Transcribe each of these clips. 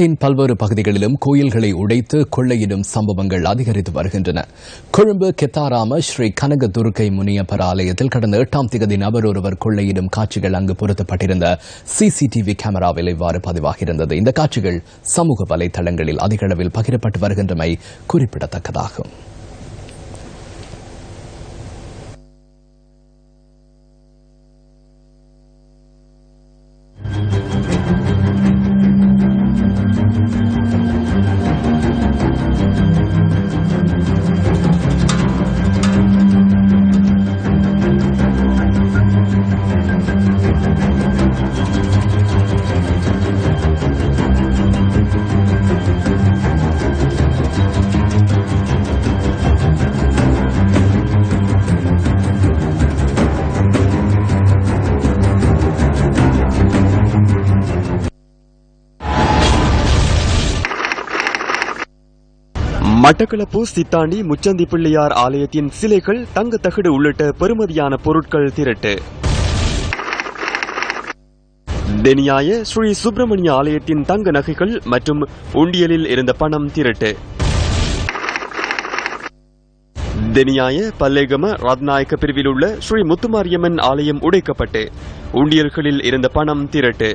நாட்டின் பல்வேறு பகுதிகளிலும் கோயில்களை உடைத்து கொள்ளையிடும் சம்பவங்கள் அதிகரித்து வருகின்றன. கொழும்பு கெத்தாராம ஸ்ரீ கனக துர்க்கை முனியப்பர் ஆலயத்தில் கடந்த 8ஆம் தேதி நபர் ஒருவர் கொள்ளையிடும் காட்சிகள் அங்கு பொருத்தப்பட்டிருந்த சிசிடிவி கேமராவில் இவ்வாறு பதிவாகியிருந்தது. இந்த காட்சிகள் சமூக வலைதளங்களில் அதிக அளவில் பகிரப்பட்டு வருகின்றமை குறிப்பிடத்தக்கதாகும். மட்டக்களப்பு சித்தாண்டி முச்சந்தி பிள்ளையார் ஆலயத்தின் சிலைகள் தங்க தகடு உள்ளிட்ட பெறுமதியான பொருட்கள் திரட்டு. தெனியாய ஸ்ரீ சுப்பிரமணிய ஆலயத்தின் தங்க நகைகள் மற்றும் உண்டியலில் இருந்த பணம் திரட்டு. தெனியாய பல்லேகம ரத்நாயக்க பிரிவில் உள்ள ஸ்ரீ முத்துமாரியம்மன் ஆலயம் உடைக்கப்பட்டு உண்டியல்களில் இருந்த பணம் திரட்டு.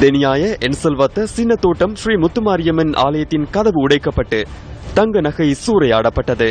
தெனியாய என்சல்வத்த சின்னத்தோட்டம் ஸ்ரீ முத்துமாரியம்மன் ஆலயத்தின் கதவு உடைக்கப்பட்டு தங்க நகை சூறையாடப்பட்டது.